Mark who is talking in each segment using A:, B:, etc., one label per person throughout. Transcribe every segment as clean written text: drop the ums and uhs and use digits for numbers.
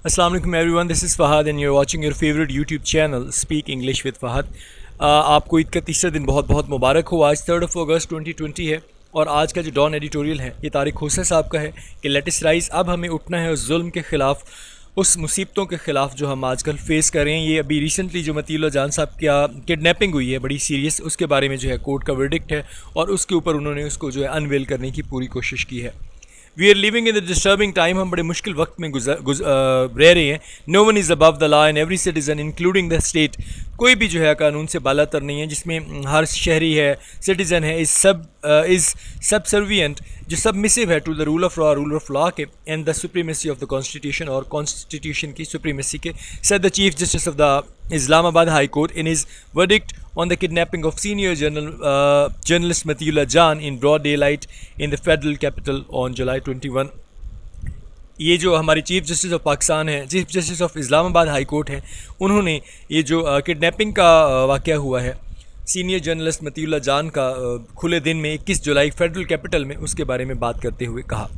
A: Assalamu alaikum everyone, this is Fahad and you're watching your favorite YouTube channel Speak English with Fahad। आपको ईद का तीसरा दिन बहुत बहुत मुबारक हो। आज 3 अगस्त 2020 है और आज का जो डॉन एडिटोरियल है ये तारिक हुसैन साहब का है कि लेटेस्ट राइज, अब हमें उठना है उस जुल्म के ख़िलाफ़, उस मुसीबतों के ख़िलाफ़ जो हम आजकल फ़ेस कर रहे हैं। ये अभी रिसेंटली जो मतीउल्लाह जान साहब का किडनैपिंग हुई है बड़ी सीरियस, उसके बारे में जो है कोर्ट का वर्डिक्ट है और उसके ऊपर उन्होंने उसको जो है अनवेल करने की पूरी कोशिश की है। We are living in the disturbing time, हम बड़े मुश्किल वक्त में रह रहे हैं। No one is above the law and every citizen including the state, कोई भी जो है कानून से बालातर नहीं है, जिसमें हर शहरी है, सिटीज़न है, इज़ सबसर्विएंट, जो सबमिसिव है to the rule of law के and the supremacy of the constitution और कॉन्स्टिट्यूशन की सुप्रीमेसी के, said the chief justice of the Islamabad High Court in his verdict on the kidnapping of senior journalist Matiullah Jan in broad daylight in the federal capital on July 21। ये जो हमारे chief justice of Pakistan है, chief justice of Islamabad high court हैं, उन्होंने ये जो kidnapping का वाक़या हुआ है सीनियर जर्नलिस्ट मतीउल्लाह जान का खुले दिन में 21 जुलाई फेडरल कैपिटल में, उसके बारे में बात करते हुए कहा,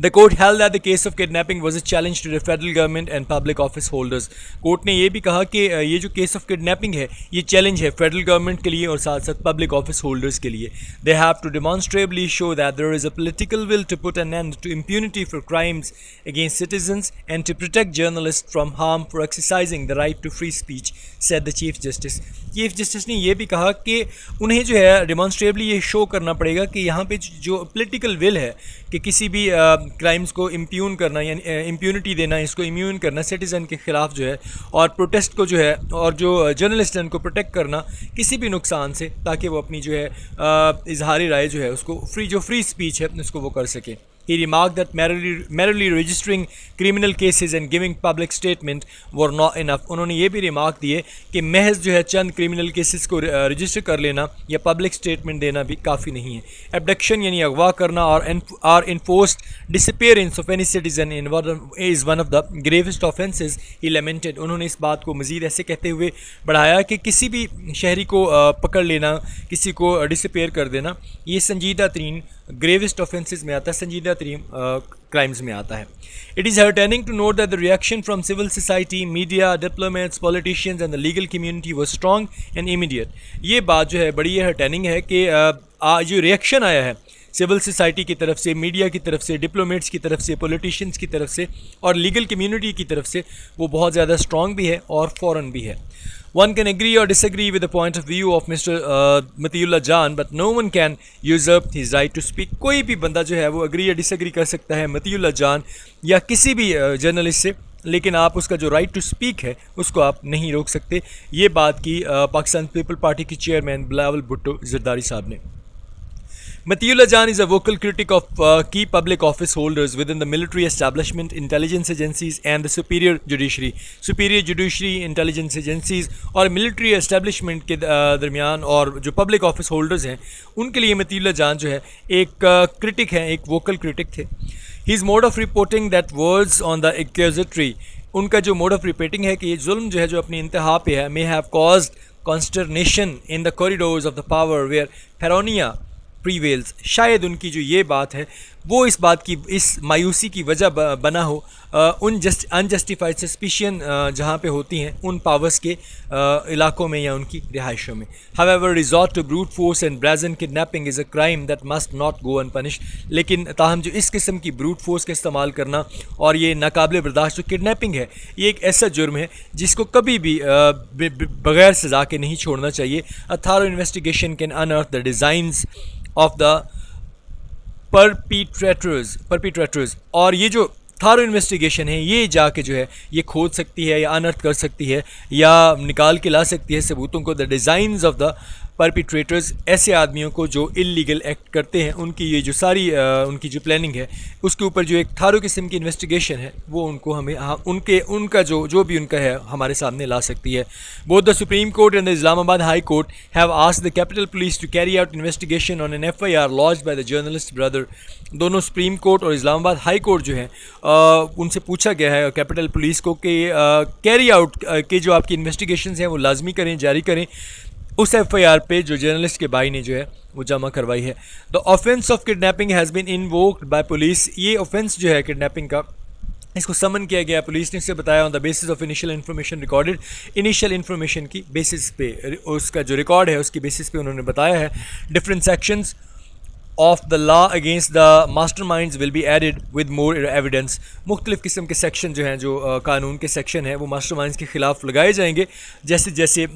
A: The court held that the case of kidnapping was a challenge to the federal government and public office holders। Court ने ये भी कहा कि ये जो केस ऑफ किडनैपिंग है ये चैलेंज है फेडरल गवर्नमेंट के लिए और साथ साथ पब्लिक ऑफिस होल्डर्स के लिए। They have to demonstrably show that there is a political will to put an end to impunity for crimes against citizens and to protect journalists from harm for exercising the right to free speech, said the Chief Justice। Chief justice ने यह भी कहा कि उन्हें जो है डिमॉन्स्ट्रेबली ये show करना पड़ेगा कि यहाँ पे जो पॉलिटिकल विल है कि किसी भी क्राइम्स को इम्प्यून करना या इम्प्यूनिटी देना, इसको इम्यून करना सिटीज़न के ख़िलाफ़ जो है, और प्रोटेस्ट को जो है और जो जर्नलिस्ट हैं उनको प्रोटेक्ट करना किसी भी नुकसान से, ताकि वो अपनी जो है इजहारी राय जो है उसको फ्री स्पीच है उसको वो कर सकें। He remarked that merely registering criminal cases and giving public statement were not enough। उन्होंने ये भी रिमार्क दिए कि महज जो है चंद क्रिमिनल केसेस को रजिस्टर कर लेना या पब्लिक स्टेटमेंट देना भी काफ़ी नहीं है। एबडक्शन यानी अगवा करना और enforced disappearance of any citizen is one of the gravest offences, he lamented. उन्होंने इस बात को मज़ीद ऐसे कहते हुए बढ़ाया कि किसी भी शहरी को पकड़ लेना, किसी को डिसअपीयर कर देना, ये संजीदा तरीन ग्रेवेस्ट ऑफेंसेस में आता है, संजीदा तरीन क्राइम्स में आता है। It is heartening to note that the reaction from civil society, media, diplomats, politicians and the legal community was strong and immediate। ये बात जो है बड़ी heartening है कि जो रिएक्शन आया है सिविल सोसाइटी की तरफ से, मीडिया की तरफ से, डिप्लोमेट्स की तरफ से, पॉलिटिशियंस की तरफ से और लीगल कम्युनिटी की तरफ से, वो बहुत ज़्यादा स्ट्रॉन्ग भी है और फ़ौरन भी है। One can agree or disagree with the point of view of Mr. Matiullah Jan, but no one can usurp his right to speak। कोई भी बंदा जो है वो अग्री या डिसएग्री कर सकता है मतीउल्लाह जान या किसी भी जर्नलिस्ट से, लेकिन आप उसका जो राइट टू स्पीक है उसको आप नहीं रोक सकते। ये बात की पाकिस्तान पीपल पार्टी के चेयरमैन बिलावल भुट्टो जरदारी साहब ने। Matiullah Jan is a vocal critic of key public office holders within the military establishment, intelligence agencies and the superior judiciary, intelligence agencies और military establishment के दरमियान और जो public office holders हैं उनके लिए Matiullah Jan जो है एक critic हैं, एक vocal critic थे। His mode of reporting that words on the accusatory, उनका जो mode of reporting है कि ये जुल्म जो है जो अपनी इंतहा पे है, may have caused consternation in the corridors of the power where paranoia prevails, शायद उनकी जो ये बात है वो इस बात की, इस मायूसी की वजह बना हो उन अनजस्टिफाइड सस्पिशन जहाँ पे होती हैं उन पावर्स के इलाकों में या उनकी रिहाइशों में। However resort to brute force and brazen kidnapping is a crime that must not go unpunished. लेकिन ताहम जो इस किस्म की ब्रूट फोर्स का इस्तेमाल करना और ये नाकाबिल बर्दाश्त जो किडनैपिंग है, ये एक ऐसा जुर्म है जिसको कभी भी बगैर सज़ा के नहीं छोड़ना चाहिए। A thorough investigation can unearth the designs of the perpetrators और ये जो थारो इन्वेस्टिगेशन है ये जाके जो है ये खोद सकती है या अनर्थ कर सकती है या निकाल के ला सकती है सबूतों को। द डिज़ाइंस ऑफ द परपिट्रेटर्स, ऐसे आदमियों को जो इलीगल एक्ट करते हैं, उनकी ये जो सारी उनकी जो प्लानिंग है उसके ऊपर जो एक थारो किस्म की इन्वेस्टिगेशन है वो उनको हमें उनका जो भी उनका है हमारे सामने ला सकती है। Both the supreme court and the Islamabad high court have asked the capital police to carry out investigation on an FIR launched by the journalist brother. दोनों सुप्रीम कोर्ट और इस्लामाबाद हाई कोर्ट जो है उनसे पूछा गया है कैपिटल पुलिस को कि कैरी आउट के जो आपकी इन्वेस्टिगेशन हैं वो लाजमी करें, जारी करें उस FIR पे जो जर्नलिस्ट के भाई ने जो है वो जमा करवाई है। The offence of kidnapping has been invoked by police. ये ऑफेंस जो है किडनैपिंग का इसको समन किया गया, पुलिस ने इसे बताया on the basis of initial information recorded, initial information की बेसिस पे, उसका जो रिकॉर्ड है उसकी बेसिस पे उन्होंने बताया है। Different sections of the law against the masterminds will be added with more evidence. मुख्तलिफ़ किस्म के सेक्शन जो हैं, जो कानून के सेक्शन हैं, वो मास्टर माइंड्स के ख़िलाफ़ लगाए जाएंगे जैसे जैसे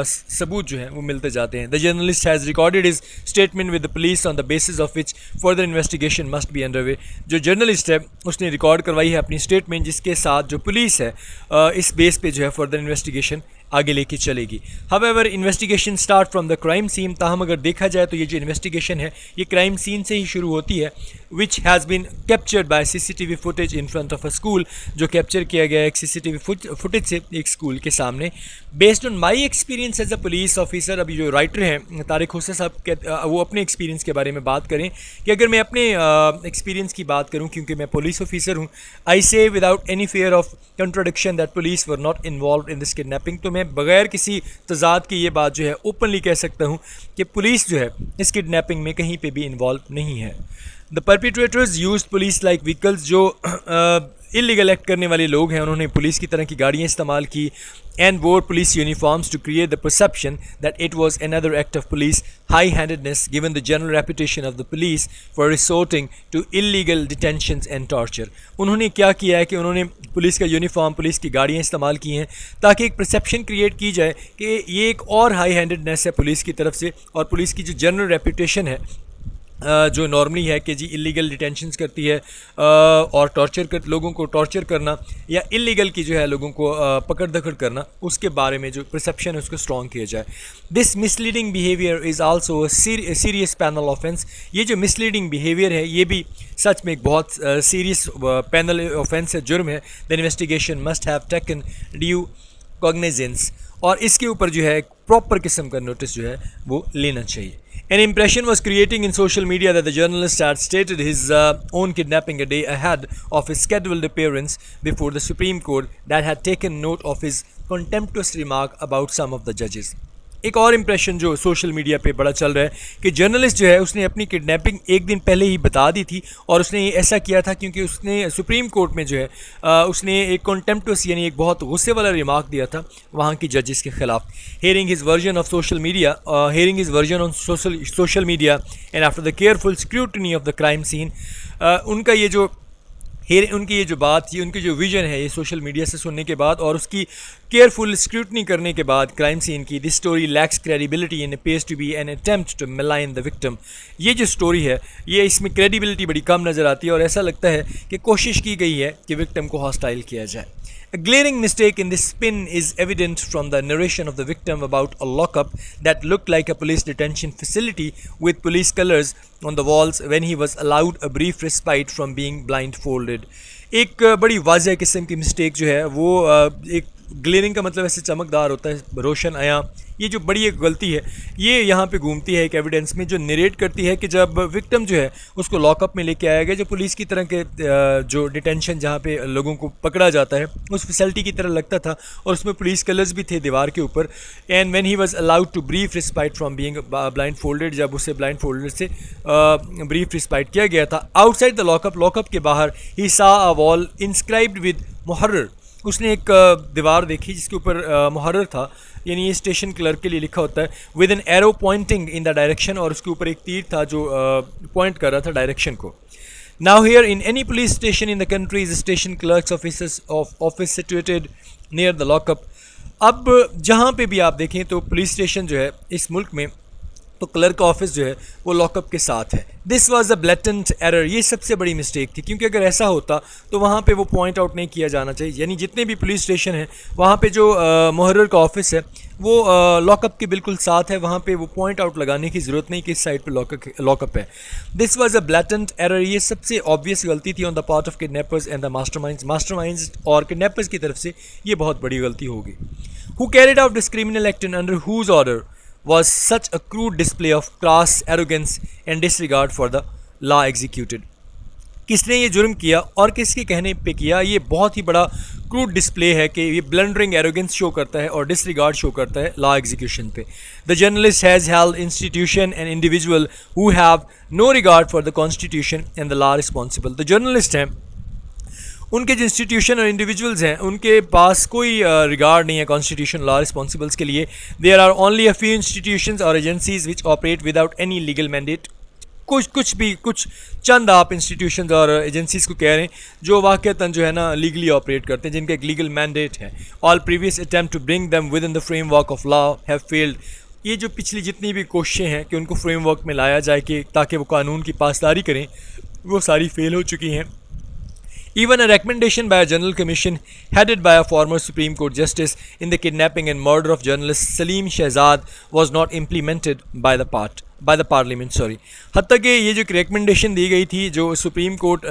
A: सबूत जो हैं वो मिलते जाते हैं। The journalist has recorded is statement with the police on the basis of which further investigation must be underway. जो जर्नलिस्ट है उसने रिकॉर्ड करवाई है अपनी स्टेटमेंट, जिसके साथ जो पुलिस है इस बेस पे जो है फर्दर इन्वेस्टिगेशन आगे लेके चलेगी। However investigation start from the crime scene, ताहम अगर देखा जाए तो ये जो इन्वेस्टिगेशन है ये क्राइम सीन से ही शुरू होती है, which has been captured by CCTV footage in front of a school, जो कैप्चर किया गया एक CCTV फुटेज से एक स्कूल के सामने। Based on my experience as a police officer, अभी जो राइटर हैं तारिक हुसैन साहब वो अपने एक्सपीरियंस के बारे में बात करें कि अगर मैं अपने एक्सपीरियंस की बात करूं, क्योंकि मैं पुलिस ऑफिसर हूं, आई से without any fair of contradiction that police were not involve in this kidnapping. तो मैं बगैर किसी तजाद की ये बात जो है ओपनली कह सकता हूँ कि पुलिस जो है इस किडनैपिंग में कहीं पे भी इन्वॉल्व नहीं है। The perpetrators used police like vehicles, जो इलीगल एक्ट करने वाले लोग हैं उन्होंने पुलिस की तरह की गाड़ियाँ इस्तेमाल की, and wore police uniforms to create the perception that it was another act of police high handedness given the general reputation of the police for resorting to illegal detentions and torture. उन्होंने क्या किया है कि उन्होंने police का uniform, police की गाड़ियाँ इस्तेमाल की हैं ताकि एक परसेप्शन क्रिएट की जाए कि ये एक और हाई हैंडेडनेस है पुलिस की तरफ से, और पुलिस की जो जनरल रेपुटेशन है जो नॉर्मली है कि जी इलीगल डिटेंशंस करती है और लोगों को टॉर्चर करना या इलीगल की जो है लोगों को पकड़ दकड़ करना, उसके बारे में जो परसेप्शन है उसको स्ट्रॉन्ग किया जाए। This misleading behaviour is also a serious panel offence. ये जो मिसलीडिंग बिहेवियर है ये भी सच में एक बहुत सीरियस पैनल ऑफेंस है, जुर्म है। The investigation must have taken due cognizance, और इसके ऊपर जो है प्रॉपर किस्म का नोटिस जो है वो लेना चाहिए। An impression was creating in social media that the journalist had stated his own kidnapping a day ahead of his scheduled appearance before the Supreme Court that had taken note of his contemptuous remark about some of the judges. एक और impression जो social media पे बड़ा चल रहा है कि journalist जो है उसने अपनी किडनैपिंग एक दिन पहले ही बता दी थी, और उसने ऐसा किया था क्योंकि उसने सुप्रीम कोर्ट में जो है उसने एक कॉन्टेम्प्टस यानी एक बहुत गुस्से वाला रिमार्क दिया था वहाँ की जजेस के खिलाफ। Hearing his version of social media, hearing his version on social media and after the careful scrutiny of the crime scene, उनकी ये जो बात थी, उनकी जो विजन है ये सोशल मीडिया से सुनने के बाद और उसकी केयरफुल स्क्रूटनी करने के बाद क्राइम सीन की, this story lacks credibility and appears to be an attempt to malign the victim. ये जो स्टोरी है ये इसमें क्रेडिबिलिटी बड़ी कम नज़र आती है और ऐसा लगता है कि कोशिश की गई है कि विक्टिम को हॉस्टाइल किया जाए। A glaring mistake in this spin is evident from the narration of the victim about a lockup that looked like a police detention facility with police colors on the walls when he was allowed a brief respite from being blindfolded. एक बड़ी वाज़ह किस्म की mistake जो है वो एक glaring का मतलब ऐसे चमकदार होता है, रोशन आया, ये जो बड़ी एक गलती है ये यहाँ पे घूमती है एक एविडेंस में जो नरेट करती है कि जब विक्टिम जो है उसको लॉकअप में लेके आया गया, जो पुलिस की तरह के जो डिटेंशन जहाँ पे लोगों को पकड़ा जाता है उस फैसिलिटी की तरह लगता था और उसमें पुलिस कलर्स भी थे दीवार के ऊपर। And when he was allowed to brief respite from being blindfolded, जब उसे ब्लाइंड फोल्डेड से ब्रीफ रिस्पाइट किया गया था आउटसाइड द लॉकअप के बाहर ही सा अ वॉल इंस्क्राइब्ड विद मुहर्रर, उसने एक दीवार देखी जिसके ऊपर मुहर्रर था, यानी ये स्टेशन क्लर्क के लिए लिखा होता है, with an arrow pointing in the direction, और उसके ऊपर एक तीर था जो पॉइंट कर रहा था डायरेक्शन को। Now here in any police station in the country is station clerks office situated near the lockup. अब जहाँ पे भी आप देखें तो पुलिस स्टेशन जो है इस मुल्क में तो क्लर्क ऑफिस जो है वो लॉकअप के साथ है। This was a blatant error, ये सबसे बड़ी मिस्टेक थी, क्योंकि अगर ऐसा होता तो वहाँ पे वो पॉइंट आउट नहीं किया जाना चाहिए, यानी जितने भी पुलिस स्टेशन हैं वहाँ पे जो मुहर्रर का ऑफिस है वो लॉकअप के बिल्कुल साथ है, वहाँ पे वो पॉइंट आउट लगाने की ज़रूरत नहीं कि इस साइड पे लॉकअप है। This was a blatant error, ये सबसे ऑब्वियस गलती थी on the part of kidnappers and the masterminds और किडनैपर्स की तरफ से ये बहुत बड़ी गलती होगी। Who carried out this criminal act and under whose order was such a crude display of crass arrogance and disregard for the law executed। किसने ये जुर्म किया और किसके कहने पे किया, ये बहुत ही बड़ा क्रूड डिस्प्ले है कि ये ब्लंडरिंग एरोगेंस शो करता है और डिसरिगार्ड शो करता है लॉ एग्जीक्यूशन पे। The journalist has held institution and individual who have no regard for the constitution and the law responsible. The journalist हैं उनके जो इंस्टीट्यूशन और इंडिविजुअल्स हैं उनके पास कोई रिगार्ड नहीं है कॉन्स्टिट्यूशन लॉ रिस्पॉन्सिबल्स के लिए. There are only a few institutions और agencies which operate without any legal mandate. कुछ चंद आप इंस्टीट्यूशंस और एजेंसीज को कह रहे हैं जो वाक़तन जो है ना लीगली ऑपरेट करते हैं, जिनका एक लीगल मैंडेट है. All previous attempt to bring them within the framework of law have failed. ये जो पिछली जितनी भी कोशिशें हैं कि उनको फ्रेमवर्क में लाया जाए कि ताकि वो कानून की पासदारी करें, वो सारी फेल हो चुकी हैं. Even a recommendation by a General Commission headed by a former Supreme Court Justice in the kidnapping and murder of journalist Salim Shehzad was not implemented by the Parliament. हत्ता कि ये जो एक रिकमेंडेशन दी गई थी जो सुप्रीम कोर्ट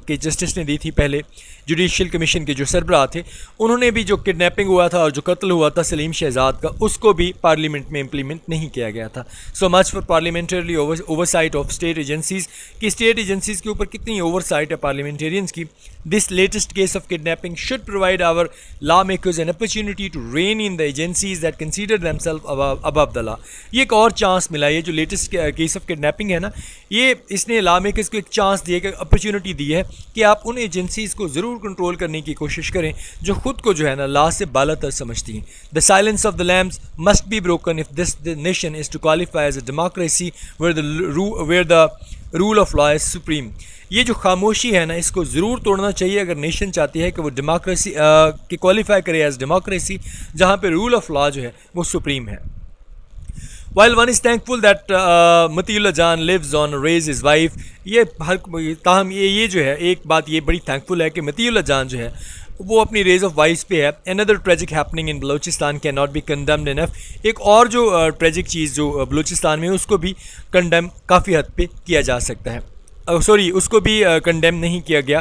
A: के justice ने दी थी, पहले जुडिशल कमीशन के जो सरबराह थे, उन्होंने भी जो किडनैपिंग हुआ था और जो कत्ल हुआ था सलीम शहजाद का, उसको भी पार्लियामेंट में इम्प्लीमेंट नहीं किया गया था. So much for parliamentary oversight of state agencies कि स्टेट एजेंसीज के ऊपर कितनी ओवरसाइट है पार्लियामेंटेरियंस की. This latest case of kidnapping should provide our lawmakers an opportunity to rein in the agencies that consider themselves above the law. ये एक और chance मिला. ये जो लेटेस्ट केस ऑफ किडनैपिंग है ना, ये इसने लॉ मेकर्स को एक चांस दिया, एक अपॉर्चुनिटी दी है कि आप उन एजेंसीज को ज़रूर कंट्रोल करने की कोशिश करें जो खुद को जो है ना लॉ से बालातर समझती हैं. The silence of the lambs must be broken if this nation is to qualify as a democracy where the rule of law is supreme. ये जो खामोशी है ना, इसको ज़रूर तोड़ना चाहिए अगर नेशन चाहती है कि वो डेमोक्रेसी की क्वालिफाई करे एज डेमोक्रेसी, जहाँ पे रूल ऑफ लॉ जो है वो सुप्रीम है. While one is thankful that Matiullah Jan lives on to raise his wife, ये हर ताहम ये जो है एक बात ये बड़ी थैंकफुल है कि मतीउल्लाह जान जो है वो अपनी रेज ऑफ वाइफ पे है. Another tragic happening in Balochistan cannot be condemned enough. एक और जो ट्रेजिक चीज़ जो बलूचिस्तान में उसको भी कंडेम काफ़ी हद पे किया जा सकता है. उसको भी कंडेम नहीं किया गया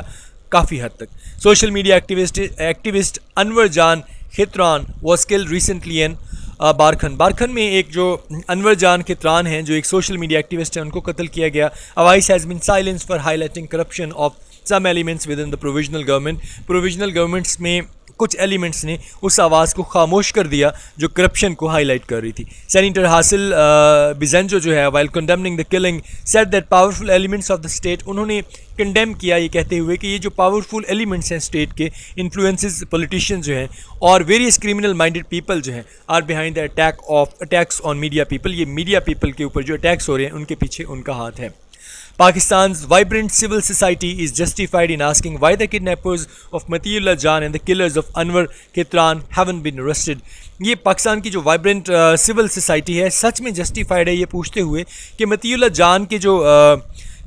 A: काफ़ी हद तक. सोशल मीडिया एक्टिविस्ट अनवर जान खित्रान वॉज किल्ड रिसेंटली इन बारखन में. एक जो अनवर जान खित्रान हैं जो एक सोशल मीडिया एक्टिविस्ट हैं, उनको कत्ल किया गया. A voice has been silence for highlighting corruption of some elements within the provisional government. Provisional governments में कुछ एलिमेंट्स ने उस आवाज़ को खामोश कर दिया जो करप्शन को हाईलाइट कर रही थी. सेनेटर हासिल बिजेंजो जो है while condemning the killing said that powerful elements of the state, उन्होंने कंडेम किया ये कहते हुए कि ये जो पावरफुल एलिमेंट्स हैं स्टेट के, इन्फ्लुएंसेस पॉलिटिशियन जो हैं और वेरियस क्रिमिनल माइंडेड पीपल जो हैं, are behind the attacks on media people. ये मीडिया पीपल के ऊपर जो अटैक्स हो रहे हैं उनके पीछे उनका हाथ है. Pakistan's vibrant civil society is justified in asking why the kidnappers of Matiullah Jan and the killers of Anwar Khitran haven't been arrested. ये पाकिस्तान की जो वाइब्रेंट सिविल सोसाइटी है सच में जस्टिफाइड है ये पूछते हुए कि मतीउल्लाह जान के जो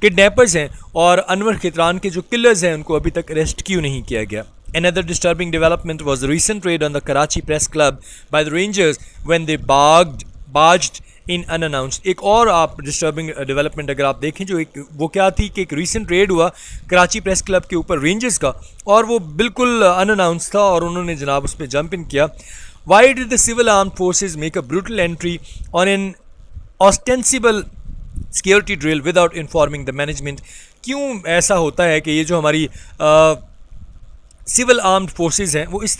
A: किडनैपर्स हैं और अनवर खित्रान के जो किलर्स हैं उनको अभी तक अरेस्ट क्यों नहीं किया गया. Another disturbing development was the recent raid on the Karachi Press Club by the Rangers when they barged in unannounced. एक और आप डिस्टर्बिंग डेवलपमेंट अगर आप देखें जो एक वो क्या थी कि एक रीसेंट रेड हुआ कराची प्रेस क्लब के ऊपर रेंजर्स का, और वो बिल्कुल अनअनाउंस्ड था और उन्होंने जनाब उस पर जंप इन किया. Why did the civil armed forces make a brutal entry on an ostensible security drill without informing the management. क्यों ऐसा होता है कि ये जो हमारी सिविल आर्म्ड फोर्सेस हैं वो इस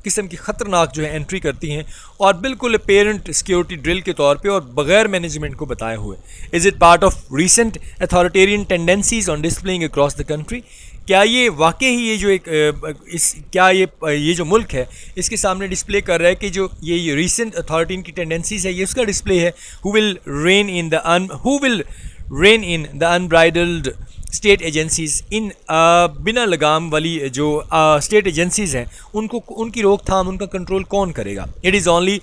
A: किस्म की ख़तरनाक जो है एंट्री करती हैं और बिल्कुल पेरेंट सिक्योरिटी ड्रिल के तौर पे और बग़ैर मैनेजमेंट को बताए हुए. Is it part of recent authoritarian tendencies on displaying across the country. क्या ये वाकई ही ये जो ये जो मुल्क है इसके सामने डिस्प्ले कर रहा है कि जो ये रीसेंट अथॉरिटी की टेंडेंसीज है ये उसका डिस्प्ले है. Who will rein in the unbridled state agencies. इन बिना लगाम वाली जो स्टेट एजेंसीज़ हैं उनकी रोकथाम, उनका कंट्रोल कौन करेगा. It is only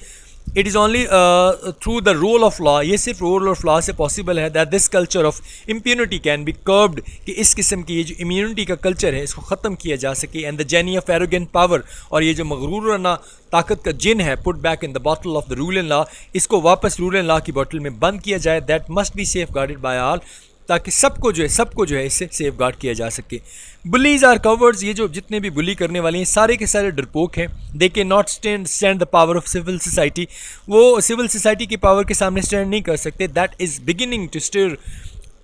A: through the rule of law. ये सिर्फ रूल ऑफ लॉ से पॉसिबल है that this culture of impunity can be curved, कि इस किस्म की ये जो इम्यूनिटी का कल्चर है इसको ख़त्म किया जा सके. And the jenny of arrogant power, और ये जो मगरूराना ताकत का जिन है, put back in the bottle of the rule in law, इसको वापस रूल इन लॉ की बॉटल में बंद किया जाए. That must be safe guarded by all, ताकि सबको जो है इससे सेफ गार्ड किया जा सके. Bullies are cowards. ये जो जितने भी बुली करने वाले हैं सारे के सारे डरपोक हैं. They can not stand the power of civil society. वो सिविल सोसाइटी की पावर के सामने स्टैंड नहीं कर सकते. That is beginning to stir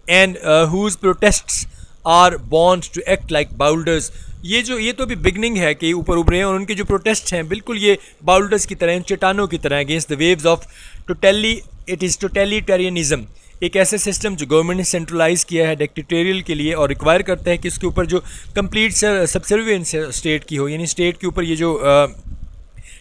A: and whose protests are born to act like boulders. ये तो अभी बिगनिंग है कि ऊपर उभरे हैं और उनके जो प्रोटेस्ट हैं बिल्कुल ये बाउल्डर्स की तरह, चट्टानों की तरह, against the waves of totalitarianism. एक ऐसा सिस्टम जो गवर्नमेंट ने सेंट्रलाइज किया है डिक्टेटोरियल के लिए और रिक्वायर करता है कि इसके ऊपर जो कंप्लीट सब्सर्वियंस है स्टेट की हो, यानी स्टेट के ऊपर ये जो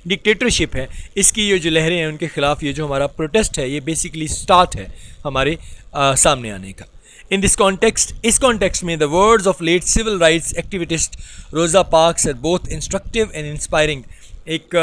A: डिक्टेटरशिप है इसकी ये जो लहरें हैं उनके ख़िलाफ़ ये जो हमारा प्रोटेस्ट है ये बेसिकली स्टार्ट है हमारे सामने आने का। इन दिस कॉन्टेक्स्ट, इस कॉन्टेक्स्ट में the words of late civil rights activist Rosa Parks are both instructive and inspiring. एक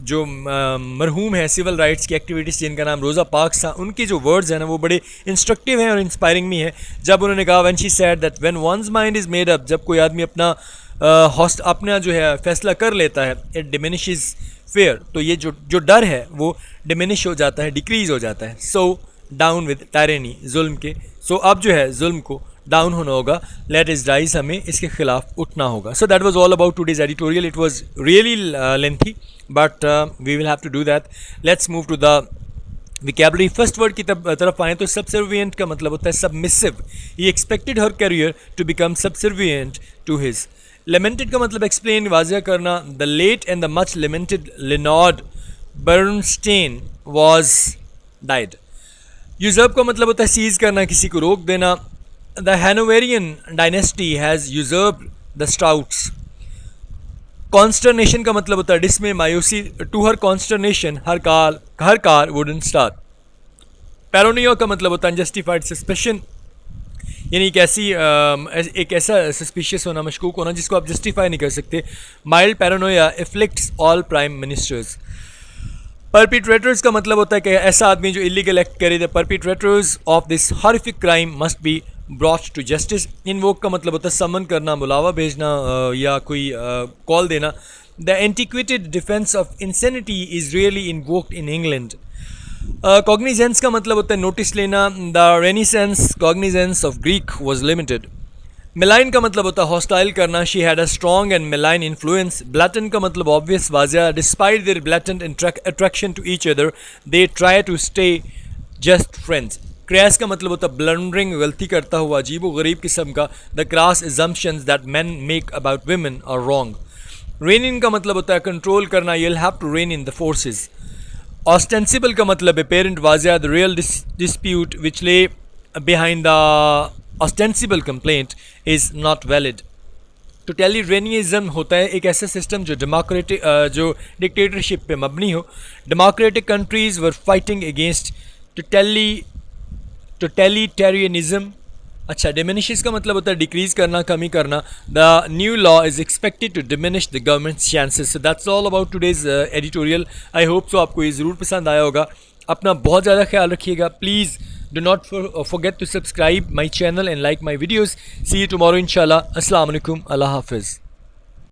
A: जो मरहूम है सिविल राइट्स की एक्टिविटीज़ जिनका नाम रोज़ा पार्क्स था, उनके जो वर्ड्स हैं ना वो बड़े इंस्ट्रक्टिव हैं और इंस्पायरिंग भी हैं। जब उन्होंने कहा when she said that when once mind is made up, जब कोई आदमी अपना जो है फैसला कर लेता है, इट डिमिनिशेस फेयर, तो ये जो डर है वो डिमिनिश हो जाता है, डिक्रीज़ हो जाता है। सो डाउन विद टायरेनी, जुल्म के, सो अब जो है जुल्म को डाउन होना होगा, लेट इस राइज, हमें इसके खिलाफ उठना होगा। So that was all about today's editorial. It was really lengthy but we will have to do that. Let's move to the vocabulary. First word की तरफ आएँ तो सबसर्विएंट का मतलब होता है submissive. He expected her career to become subservient to his. Lamented का मतलब एक्सप्लेन, वाजिया करना। The late and the much lamented Leonard Bernstein was died. Usurp का मतलब होता है सीज करना, किसी को रोक देना। The Hanoverian dynasty has usurp the Stuarts. Consternation का मतलब होता है डिसमे, मायूसी। To her consternation her car wouldn't start. Paranoia का मतलब होता है जस्टिफाइड सस्पेशन, यानी एक ऐसा सस्पिशियस होना, मशकूक होना जिसको आप जस्टिफाई नहीं कर सकते। Mild paranoia afflicts all prime ministers. Perpetrators का मतलब होता है कि ऐसा आदमी जो इलीगल एक्ट करे। The perpetrators of this horrific crime must be brought to justice. Invoke का मतलब होता है समन करना, बुलावा भेजना या कोई कॉल देना। The antiquated defence of insanity is really invoked in England. Cognizance का मतलब होता है नोटिस लेना। The renaissance cognizance of Greek was limited. Malign का मतलब होता है हॉस्टाइल करना। She had a strong and malign influence. Blatant का मतलब ऑब्वियस, वाजिया। Despite their blatant attraction to each other they try to stay just friends. Crass का मतलब होता है ब्लंडरिंग, गलती करता हुआ, अजीब व गरीब किस्म का। The crass assumptions that man make about women are wrong. Rein in का मतलब होता है कंट्रोल करना। You will have to rein in the forces. Ostensible का मतलब अपेरेंट, वाजिया। The real dispute which lay behind the ostensible complaint is not valid. Totalitarianism होता है एक ऐसा सिस्टम जो जो डिक्टेटरशिप पे मबनी हो। Democratic countries were fighting against totalitarianism. अच्छा, डिमिनिशेस का मतलब होता है डिक्रीज़ करना, कमी करना। The new law is expected to diminish the government chances. So that's all about today's editorial. I hope so आपको ये ज़रूर पसंद आया होगा। अपना बहुत ज़्यादा ख्याल रखिएगा। Please do not forget to subscribe my channel and like my videos. See you tomorrow inshallah. Assalamu alaikum. Allah Hafiz.